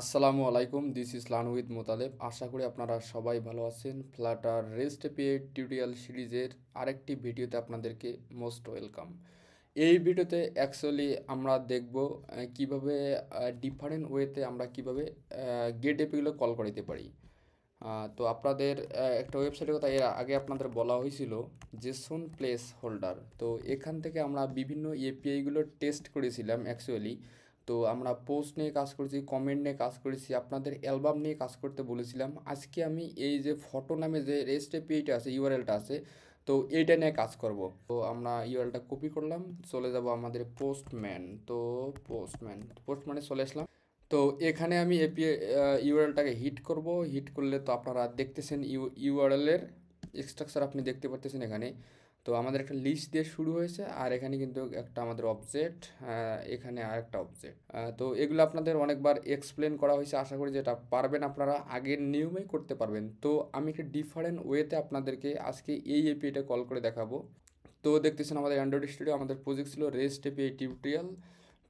আসসালামু আলাইকুম, this is learn with Motaleb. আশা করি আপনারা সবাই ভালো আছেন। ফ্লাটার রেস্ট এপিআই টিউটোরিয়াল সিরিজের আরেকটি ভিডিওতে আপনাদেরকে মোস্ট ওয়েলকাম। এই ভিডিওতে অ্যাকচুয়ালি আমরা দেখব কিভাবে ডিফারেন্ট ওয়েতে আমরা কিভাবে গেট এপিগুলো কল করাইতে পারি। তো আপনাদের একটা ওয়েবসাইটের কথা এর আগে আপনাদের বলা হয়েছিল, জেসন প্লেস হোল্ডার। তো এখান থেকে আমরা বিভিন্ন এপিআইগুলো টেস্ট করেছিলাম অ্যাকচুয়ালি। তো আমরা পোস্ট নিয়ে কাজ করেছি, কমেন্ট নিয়ে কাজ করেছি, আপনাদের অ্যালবাম নিয়ে কাজ করতে বলেছিলাম। আজকে আমি এই যে ফটো নামে যে রেস্ট এপিআইটা আছে, ইউআরএলটা আছে, তো এইটা নিয়ে কাজ করব। তো আমরা ইউআরএলটা কপি করলাম, চলে যাব আমাদের পোস্টম্যান। তো পোস্টম্যানে চলে আসলাম। তো এখানে আমি এপিআই ইউআরএলটাকে হিট করব। হিট করলে তো আপনারা দেখতেছেন ইউআরএলের স্ট্রাকচার আপনি দেখতে পারতেছেন এখানে। তো আমাদের একটা লিস্ট দিয়ে শুরু হয়েছে, আর এখানে কিন্তু একটা আমাদের অবজেক্ট, এখানে আরেকটা অবজেক্ট। তো এগুলো আপনাদের অনেকবার এক্সপ্লেন করা হয়েছে, আশা করি যেটা পারবেন আপনারা আগের নিয়মেই করতে পারবেন। তো আমি একটা ডিফারেন্ট ওয়েতে আপনাদেরকে আজকে এই এপিআইটা কল করে দেখাবো। তো দেখতেছেন আমাদের অ্যান্ড্রয়েড স্টুডিও, আমাদের প্রজেক্ট ছিল রেস্ট এপিআই টিউটোরিয়াল।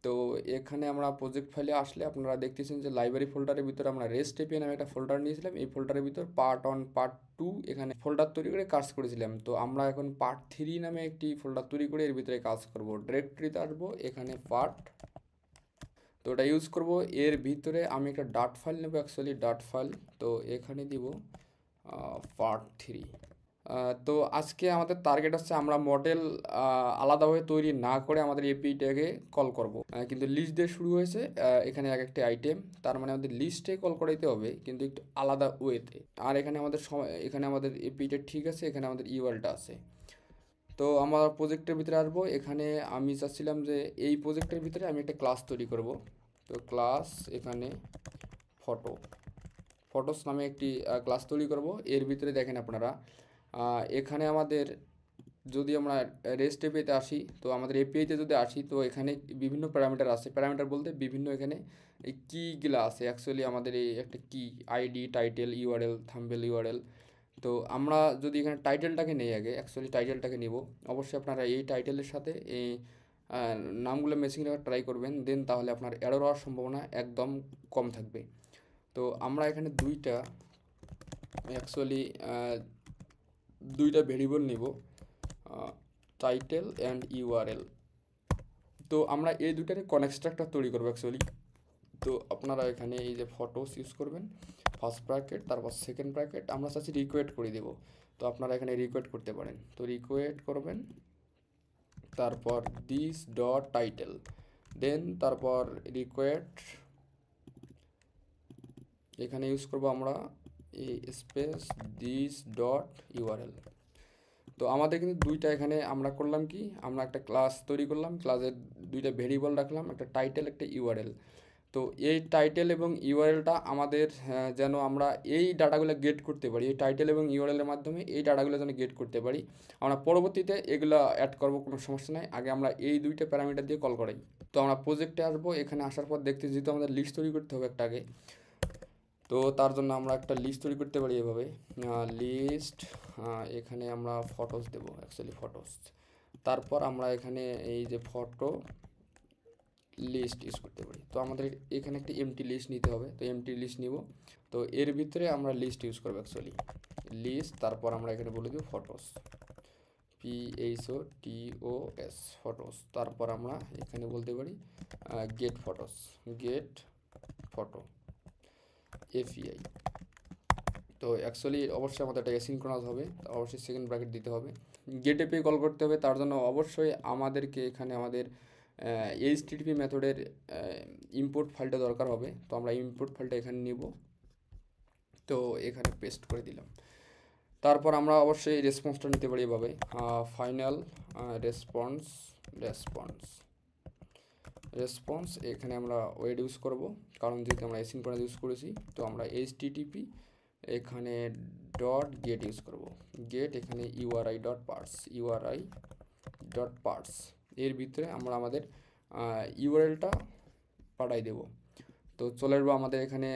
তো এখানে আমরা প্রজেক্ট ফাইলে আসলে আপনারা দেখতেছেন যে লাইব্রেরি ফোল্ডারের ভিতরে আমরা রেস্ট এপিআই নামে একটা ফোল্ডার নিয়েছিলাম। এই ফোল্ডারের ভিতর পার্ট 1 পার্ট 2 এখানে ফোল্ডার তৈরি করে কাজ করেছিলাম। তো আমরা এখন পার্ট 3 নামে একটি ফোল্ডার তৈরি করে এর ভিতরে কাজ করব। ডিরেক্টরিতে আসবো, এখানে পার্ট, তো ওটা ইউজ করব। এর ভিতরে আমি একটা ডাট ফাইল নেব, অ্যাকচুয়ালি ডাট ফাইল। তো এখানে দিব পার্ট 3। তো আজকে আমাদের টার্গেট হচ্ছে আমরা মডেল আলাদাভাবে তৈরি না করে আমাদের এপিটাকে কল করব। কিন্তু লিস্ট দিয়ে শুরু হয়েছে, এখানে এক একটি আইটেম, তার মানে আমাদের লিস্টে কল করাইতে হবে কিন্তু একটু আলাদা ওয়েতে। আর এখানে আমাদের সময়, এখানে আমাদের এপিটা ঠিক আছে, এখানে আমাদের ইউআরএলটা আছে। তো আমার প্রজেক্টের ভিতরে আসবো। এখানে আমি চাচ্ছিলাম যে এই প্রজেক্টের ভিতরে আমি একটা ক্লাস তৈরি করব। তো ক্লাস, এখানে ফটো, ফটোস নামে একটি ক্লাস তৈরি করব। এর ভিতরে দেখেন আপনারা, এখানে আমাদের যদি আমরা রেস্ট এপিআইতে আসি, তো আমাদের এপিআইতে যদি আসি, তো এখানে বিভিন্ন প্যারামিটার আছে। প্যারামিটার বলতে বিভিন্ন এখানে এই কিগুলো আছে। অ্যাকচুয়ালি আমাদের এই একটা কি, ID, title, URL, thumbnail, URL. তো আমরা যদি এখানে টাইটেলটাকে নেই আগে, অ্যাকচুয়ালি টাইটেলটাকে নিব। অবশ্যই আপনারা এই টাইটেলের সাথে এই নামগুলো ম্যাচিং রাখার ট্রাই করবেন, দেন তাহলে আপনার এরর হওয়ার সম্ভাবনা একদম কম থাকবে। তো আমরা এখানে অ্যাকচুয়ালি দুইটা ভেরিয়েবল নিব, টাইটেল অ্যান্ড ইউআরএল। তো আমরা এই দুটারে কনস্ট্রাক্টর তৈরি করবো অ্যাকচুয়ালি। তো আপনারা এখানে এই যে ফটোস ইউজ করবেন, ফার্স্ট ব্র্যাকেট, তারপর সেকেন্ড ব্র্যাকেট, আমরা চাচ্ছি রিকোয়েট করে দেব। তো আপনারা এখানে রিকোয়েট করতে পারেন। তো রিকোয়েট করবেন, তারপর দিস ডট টাইটেল, দেন তারপর রিকোয়েট, এখানে ইউজ করবো আমরা এই স্পেস দিস ডট ইউআরএল। তো আমাদের কিন্তু দুইটা এখানে আমরা করলাম কি, আমরা একটা ক্লাস তৈরি করলাম, ক্লাসের দুইটা ভেরিয়েবল রাখলাম, একটা টাইটেল, একটা ইউআরএল। তো এই টাইটেল এবং ইউআরএলটা আমাদের যেন আমরা এই ডাটাগুলো গেট করতে পারি, এই টাইটেল এবং ইউআরএলের মাধ্যমে এই ডাটাগুলো যেন গেট করতে পারি। আমরা পরবর্তীতে এগুলো অ্যাড করবো, কোনো সমস্যা নেই। আগে আমরা এই দুইটা প্যারামিটার দিয়ে কল করাই। তো আমরা প্রজেক্টে আসবো, এখানে আসার পর দেখতে, যেহেতু আমাদের লিস্ট তৈরি করতে হবে একটা আগে, তো তার জন্য আমরা একটা লিস্ট তৈরি করতে পারি এভাবে, লিস্ট, এখানে আমরা ফটোস দেবো, অ্যাকচুয়ালি ফটোস। তারপর আমরা এখানে এই যে ফটো লিস্ট ইউজ করতে পারি। তো আমাদের এখানে একটা এমটি লিস্ট নিতে হবে, তো এমটি লিস্ট নিব। তো এর ভিতরে আমরা লিস্ট ইউজ করবো অ্যাকচুয়ালি, লিস্ট, তারপর আমরা এখানে বলে দিব ফটোস, PHOTOS, ফটোস। তারপর আমরা এখানে বলতে পারি get photos, get photo API. তো অ্যাকচুয়ালি অবশ্যই আমাদের এটা অ্যাসিনক্রোনাস হবে, অবশ্যই সেকেন্ড ব্র্যাকেট দিতে হবে। গেট এপিআই কল করতে হবে, তার জন্য অবশ্যই আমাদেরকে এখানে আমাদের এইচটিটিপি মেথডের ইম্পোর্ট ফাইলটা দরকার হবে। তো আমরা ইম্পোর্ট ফাইলটা এখানে নিব, তো এখানে পেস্ট করে দিলাম। তারপর আমরা অবশ্যই রেসপন্সটা নিতে পারি এভাবে, ফাইনাল রেসপন্স, রেসপন্স রেসপন্স এখানে আমরা ওয়েড ইউজ করব, কারণ যেহেতু আমরা অ্যাসিনক্রোনাস ইউজ করেছি। তো আমরা এইচটিটিপি এখানে ডট গেট ইউজ করব, গেট, এখানে URI dot parts, URI dot parts. এর ভিতরে আমরা আমাদের ইউআরএলটা পাঠাই দেব। তো চলে আসবো আমাদের এখানে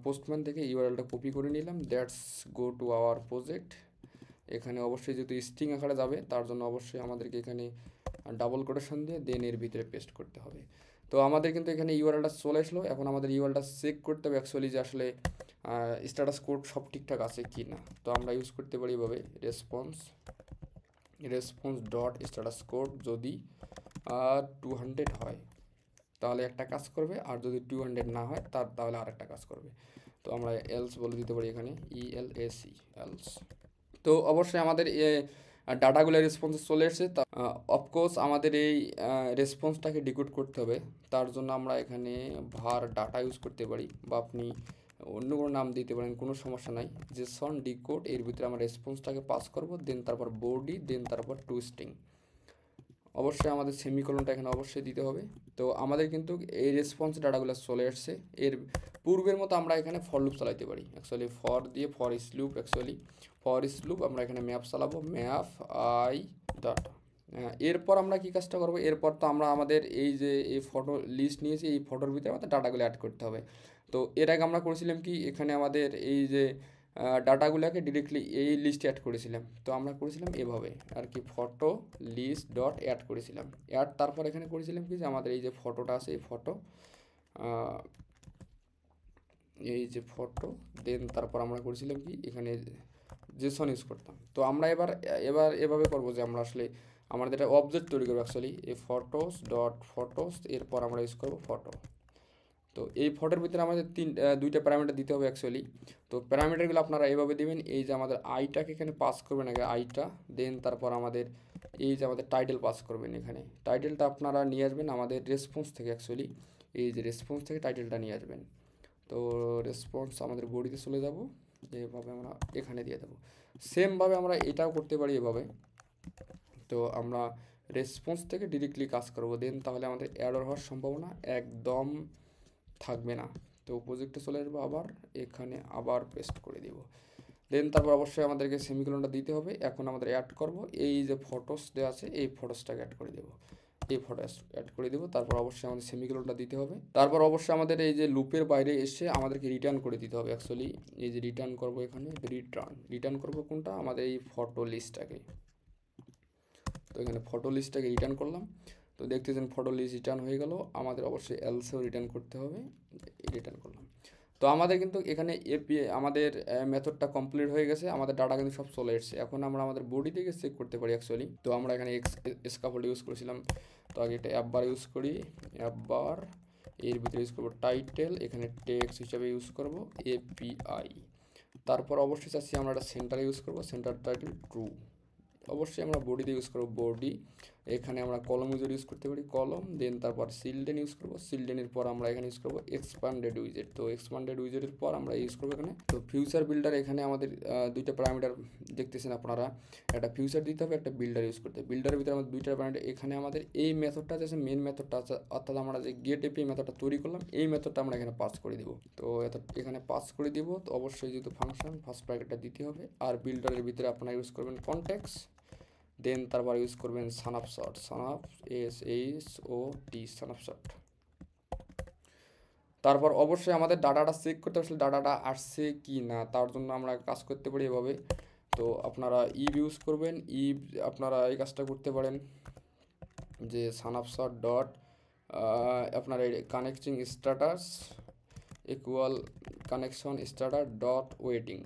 পোস্টম্যান থেকে ইউআরএলটা কপি করে নিলাম, that's go to our project. এখানে অবশ্যই যেহেতু স্ট্রিং আকারে যাবে, তার জন্য অবশ্যই আমাদেরকে এখানে ডাবল কোটেশন দিয়ে দেন এর ভিতরে পেস্ট করতে হবে। তো তো আমাদের কিন্তু এখানে ইউআরএলটা চলে আসলো। এখন আমাদের ইউআরএলটা চেক করতে হবে অ্যাকচুয়ালি যে আসলে স্ট্যাটাস কোড সব ঠিকঠাক আছে কি না। তো আমরা ইউজ করতে পারি এভাবে রেসপন্স ডট স্ট্যাটাস কোড, যদি 200 হয় তাহলে একটা কাজ করবে, আর যদি 200 না হয় তাহলে আরেকটা কাজ করবে। তো আমরা এলস বলে দিতে পারি এখানে ELSE এলস। তো অবশ্যই আমাদের ডাটাগুলো রেসপন্সে চলে এসেছে। তা অফকোর্স আমাদের এই রেসপন্সটাকে ডিকোড করতে হবে। তার জন্য আমরা এখানে ভার ডাটা ইউজ করতে পারি, বা আপনি অন্য কোনো নাম দিতে পারেন, কোনো সমস্যা নাই। জেসন ডিকোড, এর ভিতরে আমরা রেসপন্সটাকে পাস করব, দেন তারপর বডি, দেন তারপর টু স্ট্রিং। অবশ্যই আমাদের সেমিকোলনটা এখানে অবশ্যই দিতে হবে। তো আমাদের কিন্তু এই রেসপন্স ডাটাগুলো চলে আসছে। এর পূর্বের মতো আমরা এখানে ফর লুপ চালাতে পারি। অ্যাকচুয়ালি ফর দিয়ে ফর ইস লুপ আমরা এখানে ম্যাপ চালাবো, ম্যাপ আই ডাটা। এরপর আমরা কি কাজটা করবো, এরপর তো আমরা আমাদের এই যে এই ফটো লিস্ট নিয়েছি, এই ফটোর ভিতরে আমাদের ডাটাগুলো অ্যাড করতে হবে। তো এর আগে আমরা করেছিলাম কি, এখানে আমাদের এই যে ডাটাগুলোকে ডিরেক্টলি এই লিস্টে অ্যাড করেছিলাম। তো আমরা করেছিলাম এভাবে আর কি, ফটো লিস্ট ডট অ্যাড করেছিলাম। তারপর এখানে করেছিলাম কি যে আমাদের এই যে ফটোটা আছে, এই যে ফটো দেন তারপর আমরা করেছিলাম কি এখানে জেসন ইউজ করতাম। তো আমরা এবার এভাবে করবো যে আমরা আসলে আমাদের একটা অবজেক্ট তৈরি করবো অ্যাকচুয়ালি, এই ফটোস, এরপর আমরা ইউজ করবো ফটো। তো এই ফটোর ভিতরে আমাদের দুইটা প্যারামিটার দিতে হবে অ্যাকচুয়ালি। তো প্যারামিটারগুলো আপনারা এইভাবে দিবেন, এই যে আমাদের আইটাকে এখানে পাস করবেন আগে, আইটা, দেন তারপর আমাদের এই যে আমাদের টাইটেল পাস করবেন। এখানে টাইটেলটা আপনারা নিয়ে আসবেন আমাদের রেসপন্স থেকে, অ্যাকচুয়ালি এই যে রেসপন্স থেকে টাইটেলটা নিয়ে আসবেন। তো রেসপন্স আমাদের বডিতে চলে যাব, এভাবে আমরা এখানে দিয়ে দেবো। সেমভাবে আমরা এটাও করতে পারি এভাবে। তো আমরা রেসপন্স থেকে ডিরেক্টলি কাজ করবো, দেন তাহলে আমাদের এরর হওয়ার সম্ভাবনা একদম থাকবে না। তো প্রজেক্টে চলে আসবো, আবার এখানে আবার পেস্ট করে দিব। দেন তারপর অবশ্যই আমাদেরকে সেমিকোলনটা দিতে হবে। এখন আমাদের অ্যাড করব এই যে ফটোস দেওয়া আছে, এই ফটোসটাকে অ্যাড করে দেবো, এই ফটো অ্যাড করে দেবো। তারপর অবশ্যই আমাদের সেমিকোলনটা দিতে হবে। তারপর অবশ্যই আমাদের এই যে লুপের বাইরে এসে আমাদেরকে রিটার্ন করে দিতে হবে। অ্যাকচুয়ালি এই যে রিটার্ন করবো এখানে, রিটার্ন করবো কোনটা, আমাদের এই ফটো লিস্টটাকে। তো এখানে ফটো লিস্টটাকে রিটার্ন করলাম। তো দেখতেছেন ফটো লিস্ট রিটার্ন হয়ে গেল। আমাদের অবশ্যই এলসেও রিটার্ন করতে হবে, রিটার্ন করলাম। তো আমাদের কিন্তু এখানে আমাদের মেথডটা কমপ্লিট হয়ে গেছে, আমাদের ডাটা কিন্তু সব চলে এসেছে। এখন আমরা আমাদের বডি থেকে চেক করতে পারি অ্যাকচুয়ালি। তো আমরা এখানে স্কাফোল্ড ইউজ করেছিলাম। তো আগে এটা অ্যাপ বার ইউজ করি, অ্যাপ বার, এর ভিতরে ইউজ করবো টাইটেল, এখানে টেক্সট হিসাবে ইউজ করবো API। তারপর অবশ্যই চাচ্ছি আমরা একটা সেন্টার ইউজ করবো, সেন্টার টাইটেল ট্রু। অবশ্যই আমরা বডিতে ইউজ করবো বডি। এখানে আমরা কলম ইউজ করতে পারি, কলম, দেন তারপর সিলডেন ইউজ করবো, সিলডেনের পর আমরা এখানে ইউজ করবো এক্সপান্ডেড উইজেট। তো এক্সপান্ডেড উইজেটের পর আমরা ইউজ করবো এখানে তো ফিউচার বিল্ডার। এখানে আমাদের দুইটা প্যারামিটার দেখতেছেন আপনারা, একটা ফিউচার দিতে হবে, একটা বিল্ডার ইউজ করতে হবে। বিল্ডারের ভিতরে আমাদের দুইটা প্যারামিটার, এখানে আমাদের এই মেথডটা আছে, মেন মেথডটা আছে, অর্থাৎ আমরা যে গেট এপিআই মেথডটা তৈরি করলাম, এই মেথডটা আমরা এখানে পাস করে দিব। তো এখানে পাস করে দিব। তো অবশ্যই যেহেতু ফাংশন, ফার্স্ট ব্র্যাকেটটা দিতে হবে। আর বিল্ডারের ভিতরে আপনারা ইউজ করবেন কনটেক্সট, দেন তারপর ইউজ করবেন সানআপশট, সানআপশট। তারপর অবশ্যই আমাদের ডাটাটা চেক করতে আসলে ডাটাটা আসছে কি না, তার জন্য আমরা কাজ করতে পারি এভাবে। তো আপনারা ইউজ করবেন, আপনারা এই কাজটা করতে পারেন যে সানআপশট ডট আপনার connecting status equal connection status dot waiting.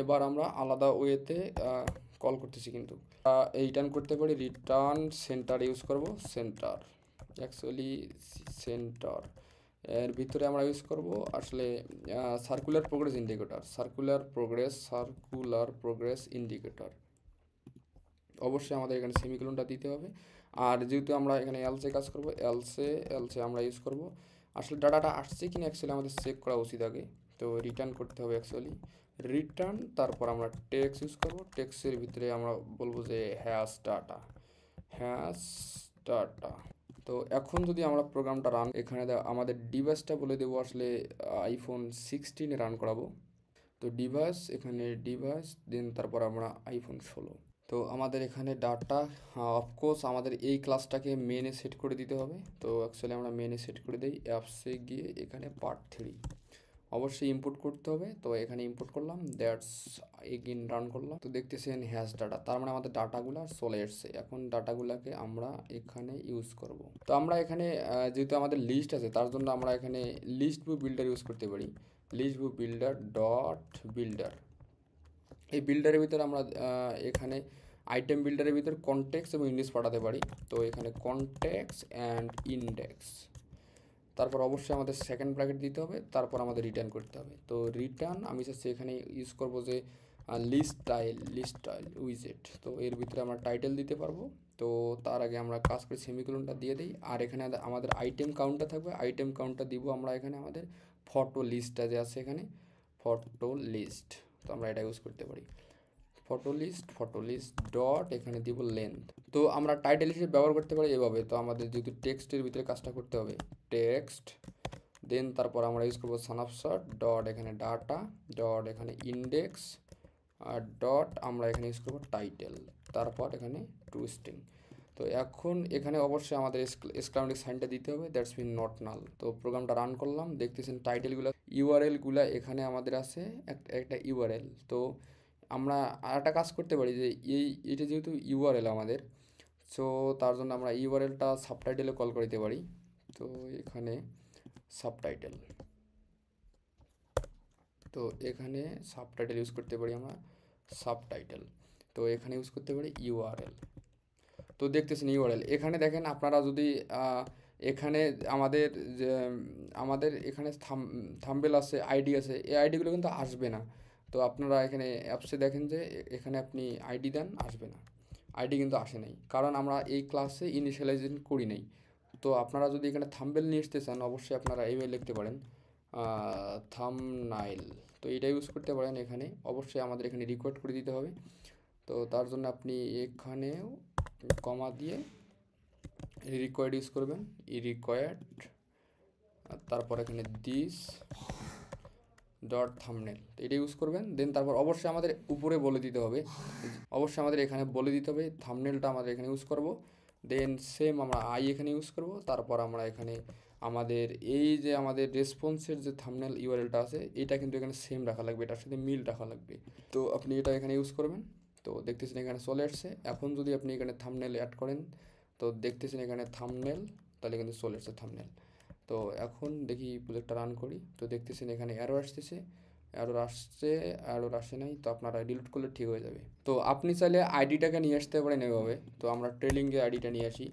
এবার আমরা আলাদা ওয়েতে কল করতেছি, কিন্তু রিটার্ন করতে পারি, রিটার্ন সেন্টার ইউজ করব, সেন্টার, অ্যাকচুয়ালি সেন্টার। এর ভিতরে আমরা ইউজ করব আসলে সার্কুলার প্রোগ্রেস ইন্ডিকেটর। অবশ্যই আমাদের এখানে সেমিকোলনটা দিতে হবে। আর যেহেতু আমরা এখানে এলসে কাজ করব, এলসে আমরা ইউজ করব আসলে ডাটাটা আসছে কিনা অ্যাকচুয়ালি আমাদের চেক করা উচিত আগে। তো রিটার্ন করতে হবে অ্যাকচুয়ালি, রিটার্ন, তারপর আমরা টেক্সট ইউজ করব, টেক্সটের ভিতরে আমরা বলবো যে হ্যাশ ডাটা। তো এখন যদি আমরা প্রোগ্রামটা রান, এখানে আমাদের ডিভাইসটা বলে দেবো আসলে iPhone 16 রান করাবো। তো ডিভাইস দেন তারপর আমরা iPhone 16। তো আমাদের এখানে ডাটা, অফকোর্স আমাদের এই ক্লাসটাকে মেনে সেট করে দিতে হবে। তো অ্যাকচুয়ালি আমরা মেনে সেট করে দিই, অ্যাপসে গিয়ে এখানে পার্ট 3, অবশ্যই ইনপুট করতে হবে। তো এখানে ইনপুট করলাম, দ্যাটস এগেইন রান করলাম। তো দেখতেছেন হ্যাশ ডাটা, তার মানে আমাদের ডাটাগুলো চলে এসছে। এখন ডাটাগুলোকে আমরা এখানে ইউজ করব। তো আমরা এখানে যেহেতু আমাদের লিস্ট আছে, তার জন্য আমরা এখানে লিস্ট ভিউ বিল্ডার ইউজ করতে পারি। List view builder dot builder, এই বিল্ডারের ভিতরে আমরা এখানে আইটেম বিল্ডারের ভিতরে কনটেক্সট এবং ইন্ডেক্স পাঠাতে পারি। তো এখানে কনটেক্সট অ্যান্ড ইন্ডেক্স, তারপর অবশ্যই আমাদের সেকেন্ড ব্র্যাকেট দিতে হবে, তারপর আমাদের রিটার্ন করতে হবে। তো রিটার্ন আমি চাচ্ছি এখানে ইউজ করব যে লিস্ট টাইল উইজেট। তো এর ভিতরে আমরা টাইটেল দিতে পারবো। তো তার আগে আমরা কাজ করে সেমিকোলনটা দিয়ে দিই। আর এখানে আমাদের আইটেম কাউন্টটা থাকবে, আইটেম কাউন্টটা দিব আমরা এখানে আমাদের ফটো লিস্টটা যে আছে এখানে ফটো লিস্ট। তো আমরা এটা ইউজ করতে পারি ফটো লিস্ট ডট এখানে দিব লেন্থ। তো আমরা টাইটেল হিসেবে ব্যবহার করতে পারি এভাবে। তো আমাদের যেহেতু টেক্সটের ভিতরে কাজটা করতে হবে, টেক্সট দেন তারপর আমরা ইউজ করবো স্ন্যাপশট ডট এখানে ডাটা ডট এখানে ইন্ডেক্স আর ডট আমরা এখানে ইউজ করবো টাইটেল, তারপর এখানে টু স্ট্রিং। তো এখন এখানে অবশ্যই আমাদের এক্সক্লামেটিক সাইনটা দিতে হবে, দ্যাটস মিন নট নাল। তো প্রোগ্রামটা রান করলাম, দেখতেছেন টাইটেলগুলো ইউআরএলগুলো এখানে আমাদের আছে একটা ইউআরএল। তো আমরা আর একটা কাজ করতে পারি যে এটা যেহেতু ইউআরএল আমাদের, সো তার জন্য আমরা ইউআরএলটা সাবটাইটেলে কল করে দিতে পারি। তো এখানে সাবটাইটেল, তো এখানে সাবটাইটেল ইউজ করতে পারি আমরা সাবটাইটেল। তো এখানে ইউজ করতে পারি ইউআরএল। তো দেখতেছেন ইউআরএল এখানে দেখেন আপনারা যদি এখানে আমাদের যে আমাদের এখানে থাম্বনেল আছে, আইডি আছে, এই আইডিগুলো কিন্তু আসবে না। তো আপনারা এখানে অ্যাপসে দেখেন যে এখানে আপনি আইডি দেন, আসবে না, আইডি কিন্তু আসে নাই, কারণ আমরা এই ক্লাসে ইনিশিয়ালাইজেশন করি নাই। তো আপনারা যদি এখানে থাম্বনেল নিয়ে আসতে চান, অবশ্যই আপনারা এইভাবে লিখতে পারেন থাম্বনাইল। তো এটা ইউজ করতে পারেন। এখানে অবশ্যই আমাদের এখানে রিকোয়ার্ড করে দিতে হবে। তো তার জন্য আপনি এখানেও কমা দিয়ে রিকোয়ার্ড ইউজ করবেন, রিকোয়ার্ড, তারপর এখানে দিস ডট থাম্বনেল, তো এটা ইউজ করবেন। দেন তারপর অবশ্যই আমাদের উপরে বলে দিতে হবে, অবশ্যই আমাদের এখানে বলে দিতে হবে থাম্বনেলটা আমাদের এখানে ইউজ করব। দেন সেম আমরা এখানে ইউজ করব। তারপর আমরা এখানে আমাদের এই যে আমাদের রেসপন্সের যে থাম্বনেল ইউআরএলটা আছে, এটা কিন্তু এখানে সেম রাখা লাগবে, এটার সাথে মিল রাখা লাগবে। তো আপনি এটা এখানে ইউজ করবেন। তো দেখতেছেন এখানে চলে আসছে। এখন যদি আপনি এখানে থাম্বনেল অ্যাড করেন, তো দেখতেছেন এখানে থাম্বনেল, তাহলে কিন্তু চলে আসছে থাম্বনেল। তো এখন দেখি প্রজেক্টটা রান করি। তো দেখতেছেন এখানে অ্যারো আসতেছে, অ্যারো আসে নাই। তো আপনারা ডিলিট করলে ঠিক হয়ে যাবে। তো আপনি চাইলে আইডিটাকে নিয়ে আসতে পারেন এভাবে। তো আমরা ট্রেলিংয়ের আইডিটা নিয়ে আসি।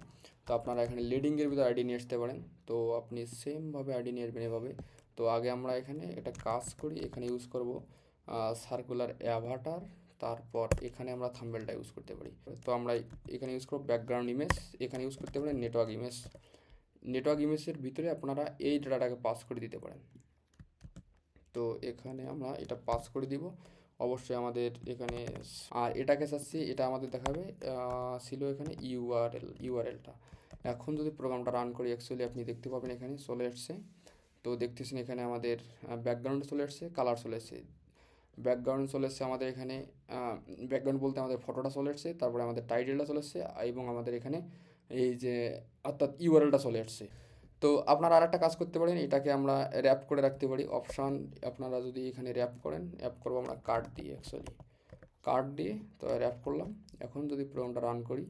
তো আপনারা এখানে লিডিংয়ের ভিতরে আইডি নিয়ে আসতে পারেন। তো আপনি সেমভাবে আইডি নিয়ে আসবেন এভাবে। তো আগে আমরা এখানে একটা কাজ করি, এখানে ইউজ করব সার্কুলার অ্যাভাটার, তারপর এখানে আমরা থাম্বনেলটা ইউজ করতে পারি। তো আমরা এখানে ইউজ করব ব্যাকগ্রাউন্ড ইমেজ, এখানে ইউজ করতে পারেন নেটওয়ার্ক ইমেজের ভিতরে আপনারা এই ডাটাটাকে পাস করে দিতে পারেন। তো এখানে আমরা এটা পাস করে দিব। অবশ্যই আমাদের এখানে আর এটাকে চাচ্ছি, এটা আমাদের দেখাবে ছিল এখানে ইউআরএলটা। এখন যদি প্রোগ্রামটা রান করি, অ্যাকচুয়ালি আপনি দেখতে পাবেন এখানে চলে আসছে। তো দেখতেছেন এখানে আমাদের ব্যাকগ্রাউন্ড চলে আসছে, কালার চলে আসছে, ব্যাকগ্রাউন্ড চলে এসছে আমাদের এখানে, ব্যাকগ্রাউন্ড বলতে আমাদের ফটোটা চলে এসছে, তারপরে আমাদের টাইটেলটা চলে এসছে এবং আমাদের এখানে এই যে অর্থাৎ ইউআরএলটা চলে আসছে। তো আপনারা আরেকটা কাজ করতে পারেন, এটাকে আমরা র্যাপ করে রাখতে পারি অপশান। আপনারা যদি এখানে র্যাপ করেন, র্যাপ করবো আমরা কার্ড দিয়ে, কার্ড দিয়ে। তো র্যাপ করলাম। এখন যদি প্রোগ্রামটা রান করি,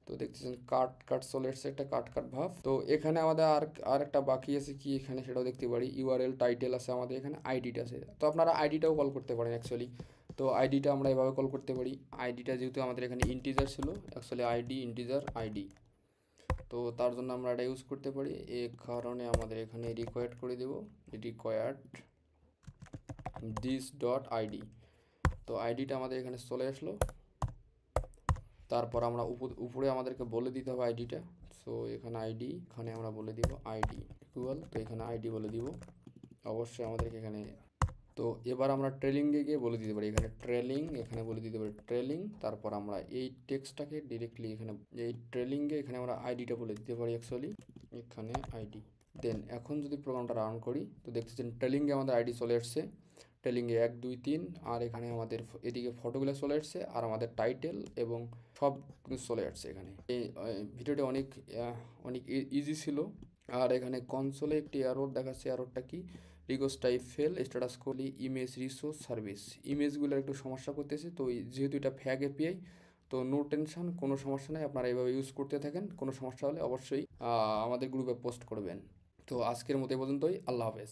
তো দেখতেছেন কাট চলে এসছে, একটা কাট ভাব। তো এখানে আমাদের আর একটা বাকি আছে কি এখানে, সেটাও দেখতে পারি। ইউআরএল টাইটেল আছে আমাদের এখানে, আইডিটা আছে। তো আপনারা আইডিটাও কল করতে পারেন অ্যাকচুয়ালি। তো আইডিটা আমরা এভাবে কল করতে পারি। আইডিটা যেহেতু আমাদের এখানে ইন্টিজার ছিল, অ্যাকচুয়ালি আইডি ইন্টিজার আইডি। তো তার জন্য আমরা এটা ইউজ করতে পারি। এই কারণে আমাদের এখানে রিকোয়ার্ড করে দেব, রিকোয়ার্ড দিস ডট আইডি। তো আইডিটা আমাদের এখানে চলে আসলো। তারপর আমরা উপরে আমাদেরকে বলে দিতে হবে আইডিটা। সো এখানে আইডি, এখানে আমরা বলে দিব আইডি ইকুয়াল, তো এখানে আইডি বলে দিব অবশ্যই আমাদেরকে এখানে। তো এবার আমরা ট্রেলিংয়ে গিয়ে বলে দিতে পারি এখানে ট্রেলিং, এখানে বলে দিতে পারি ট্রেলিং। তারপর আমরা এই টেক্সটটাকে ডিরেক্টলি এখানে এই ট্রেলিংয়ে এখানে আমরা আইডিটা বলে দিতে পারি অ্যাকচুয়ালি, এখানে আইডি। দেন এখন যদি প্রোগ্রামটা রান করি, তো দেখতেছেন ট্রেলিংয়ে আমাদের আইডি চলে আসছে, ট্রেলিংয়ে 1 2 3। আর এখানে আমাদের এদিকে ফটোগুলো চলে আসছে, আর আমাদের টাইটেল এবং সব কিছু চলে আসছে এখানে। এই ভিডিওটা অনেক ইজি ছিল। আর এখানে কনসোলে একটি এরর দেখাচ্ছে, এররটা কি, রিকোয়েস্ট টাইপ ফেল, স্ট্যাটাস কোলি ইমেজ রিসোর্স সার্ভিস, ইমেজগুলোর একটু সমস্যা করতেছে। তো যেহেতু এটা ফ্যাগ এপিআই, তো নো টেনশন, কোনো সমস্যা নেই, আপনারা এইভাবে ইউজ করতে থাকেন। কোনো সমস্যা হলে অবশ্যই আমাদের গ্রুপে পোস্ট করবেন। তো আজকের মতো এই পর্যন্তই, আল্লাহ হাফেজ।